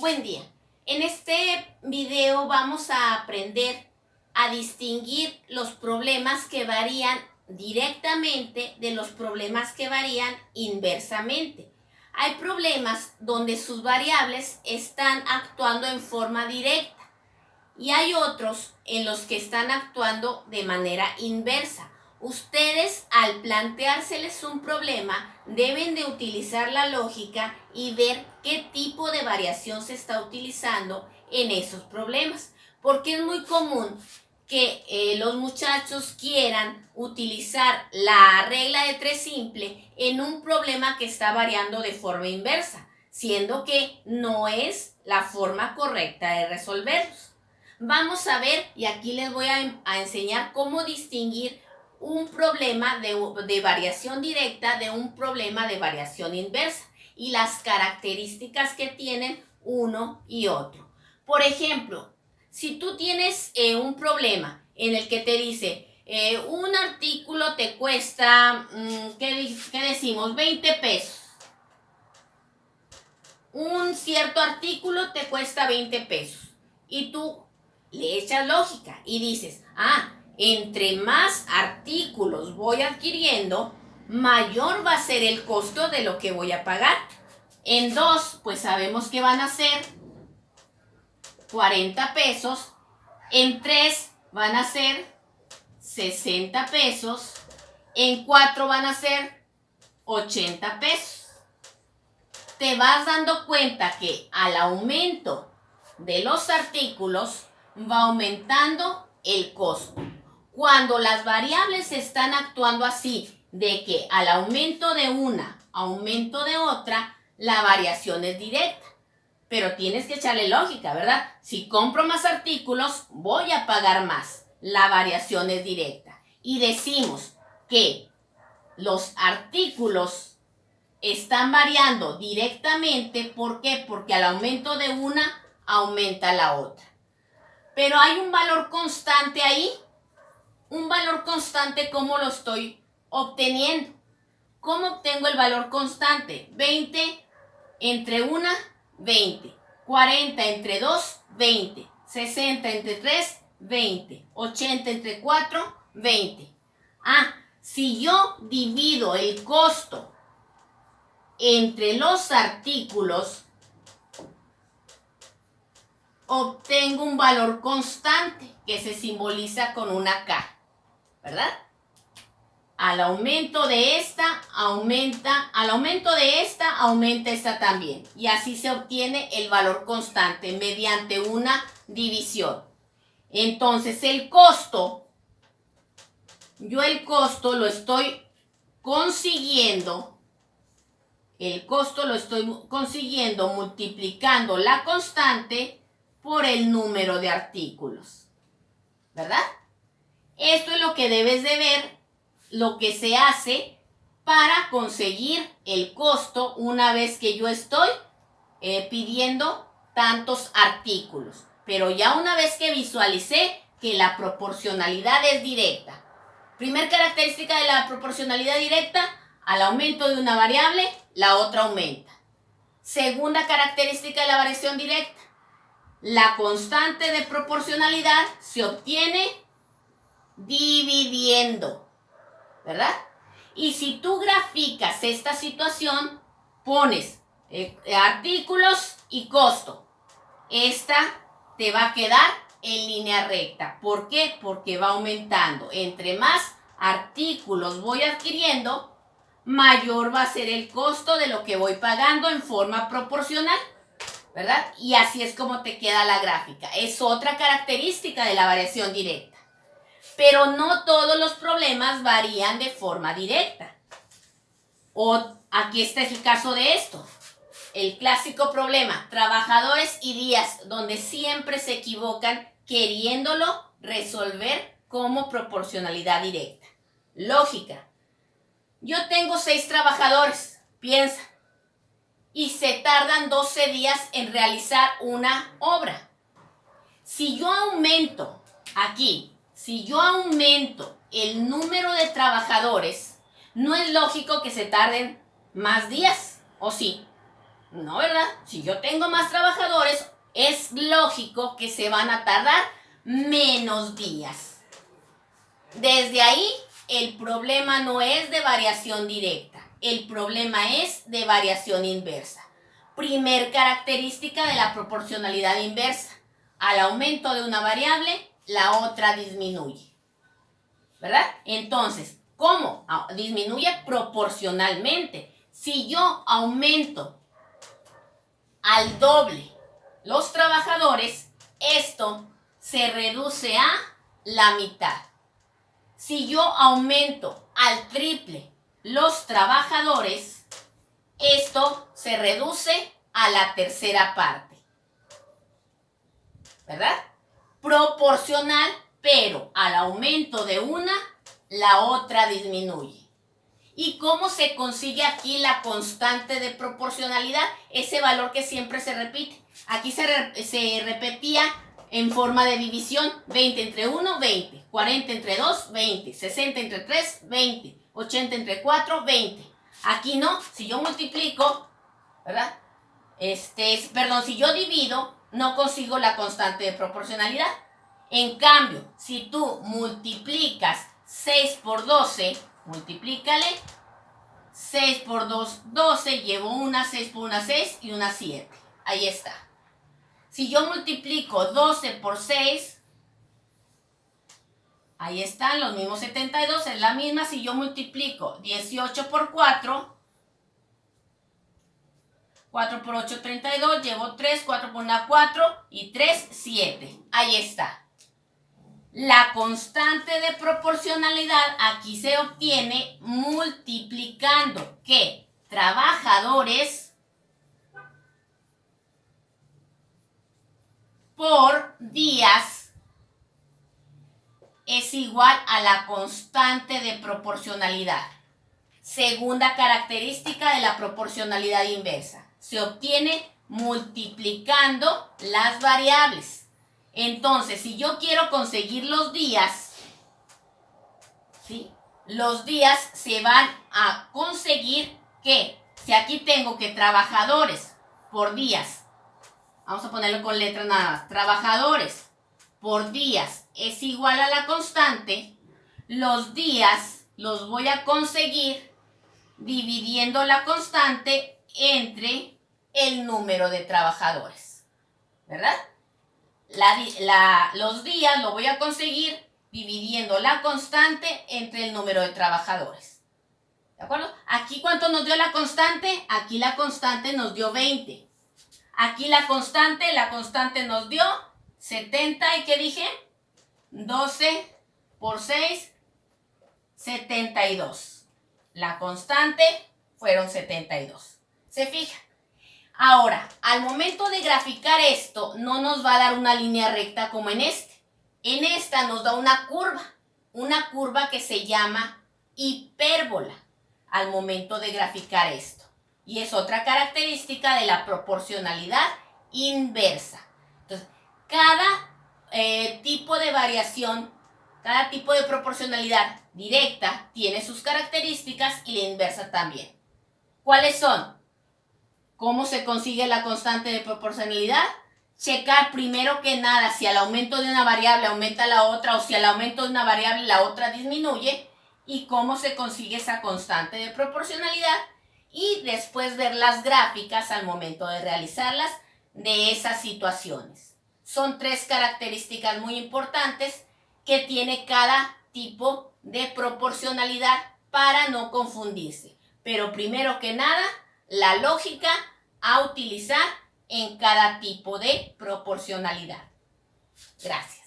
Buen día. En este video vamos a aprender a distinguir los problemas que varían directamente de los problemas que varían inversamente. Hay problemas donde sus variables están actuando en forma directa y hay otros en los que están actuando de manera inversa. Ustedes, al planteárseles un problema, deben de utilizar la lógica y ver qué tipo de variación se está utilizando en esos problemas, porque es muy común que los muchachos quieran utilizar la regla de 3 simple en un problema que está variando de forma inversa, siendo que no es la forma correcta de resolverlos. Vamos a ver, y aquí les voy a enseñar cómo distinguir un problema de variación directa de un problema de variación inversa y las características que tienen uno y otro. Por ejemplo, si tú tienes un problema en el que te dice un artículo te cuesta, ¿qué decimos? 20 pesos. Un cierto artículo te cuesta 20 pesos y tú le echas lógica y dices, entre más artículos voy adquiriendo, mayor va a ser el costo de lo que voy a pagar. En 2, pues sabemos que van a ser 40 pesos. En 3 van a ser 60 pesos. En 4 van a ser 80 pesos. Te vas dando cuenta que al aumento de los artículos va aumentando el costo. Cuando las variables están actuando así, de que al aumento de una, aumento de otra, la variación es directa. Pero tienes que echarle lógica, ¿verdad? Si compro más artículos, voy a pagar más. La variación es directa. Y decimos que los artículos están variando directamente. ¿Por qué? Porque al aumento de una, aumenta la otra. Pero hay un valor constante ahí. Un valor constante, ¿cómo lo estoy obteniendo? ¿Cómo obtengo el valor constante? 20 entre 1, 20. 40 entre 2, 20. 60 entre 3, 20. 80 entre 4, 20. Si yo divido el costo entre los artículos, obtengo un valor constante que se simboliza con una K, ¿verdad? Al aumento de esta, aumenta esta también. Y así se obtiene el valor constante mediante una división. Entonces el costo, yo el costo lo estoy consiguiendo multiplicando la constante por el número de artículos, ¿verdad? Esto es lo que debes de ver, lo que se hace para conseguir el costo una vez que yo estoy pidiendo tantos artículos. Pero ya una vez que visualicé que la proporcionalidad es directa. Primer característica de la proporcionalidad directa, al aumento de una variable, la otra aumenta. Segunda característica de la variación directa, la constante de proporcionalidad se obtiene dividiendo, ¿verdad? Y si tú graficas esta situación, pones artículos y costo. Esta te va a quedar en línea recta. ¿Por qué? Porque va aumentando. Entre más artículos voy adquiriendo, mayor va a ser el costo de lo que voy pagando en forma proporcional, ¿verdad? Y así es como te queda la gráfica. Es otra característica de la variación directa. Pero no todos los problemas varían de forma directa. Aquí está el caso de esto. El clásico problema, trabajadores y días, donde siempre se equivocan queriéndolo resolver como proporcionalidad directa. Lógica. Yo tengo 6 trabajadores, piensa, y se tardan 12 días en realizar una obra. Si yo aumento el número de trabajadores, no es lógico que se tarden más días, ¿o sí? No, ¿verdad? Si yo tengo más trabajadores, es lógico que se van a tardar menos días. Desde ahí, el problema no es de variación directa, el problema es de variación inversa. Primer característica de la proporcionalidad inversa. Al aumento de una variable, la otra disminuye. ¿Verdad? Entonces, ¿cómo? Disminuye proporcionalmente. Si yo aumento al doble los trabajadores, esto se reduce a la mitad. Si yo aumento al triple los trabajadores, esto se reduce a la tercera parte. ¿Verdad? Proporcional, pero al aumento de una, la otra disminuye. ¿Y cómo se consigue aquí la constante de proporcionalidad? Ese valor que siempre se repite. Aquí se repetía en forma de división. 20 entre 1, 20. 40 entre 2, 20. 60 entre 3, 20. 80 entre 4, 20. Aquí no. Si yo multiplico, ¿verdad? Si yo divido, no consigo la constante de proporcionalidad. En cambio, si tú multiplicas 6 por 12, multiplícale. 6 por 2, 12, llevo una, 6 por una, 6 y una 7. Ahí está. Si yo multiplico 12 por 6, ahí están los mismos 72, es la misma. Si yo multiplico 18 por 4, 4 por 8, 32, llevo 3, 4 por 1, 4 y 3, 7. Ahí está. La constante de proporcionalidad aquí se obtiene multiplicando ¿qué? Trabajadores por días es igual a la constante de proporcionalidad. Segunda característica de la proporcionalidad inversa. Se obtiene multiplicando las variables. Entonces, si yo quiero conseguir los días, ¿sí? Los días se van a conseguir que, si aquí tengo que trabajadores por días, vamos a ponerlo con letras nada más, trabajadores por días es igual a la constante, los días los voy a conseguir dividiendo la constante entre el número de trabajadores, ¿verdad? Los días lo voy a conseguir dividiendo la constante entre el número de trabajadores. ¿De acuerdo? Aquí, ¿cuánto nos dio la constante? Aquí la constante nos dio 20. Aquí la constante nos dio 70. ¿Y qué dije? 12 por 6, 72. La constante fueron 72. ¿Se fija? Ahora, al momento de graficar esto, no nos va a dar una línea recta como en este. En esta nos da una curva que se llama hipérbola al momento de graficar esto. Y es otra característica de la proporcionalidad inversa. Entonces, cada tipo de variación, cada tipo de proporcionalidad directa tiene sus características y la inversa también. ¿Cuáles son? ¿Cómo se consigue la constante de proporcionalidad? Checar primero que nada si al aumento de una variable aumenta la otra o si al aumento de una variable la otra disminuye y cómo se consigue esa constante de proporcionalidad y después ver las gráficas al momento de realizarlas de esas situaciones. Son 3 características muy importantes que tiene cada tipo de proporcionalidad para no confundirse. Pero primero que nada, la lógica a utilizar en cada tipo de proporcionalidad. Gracias.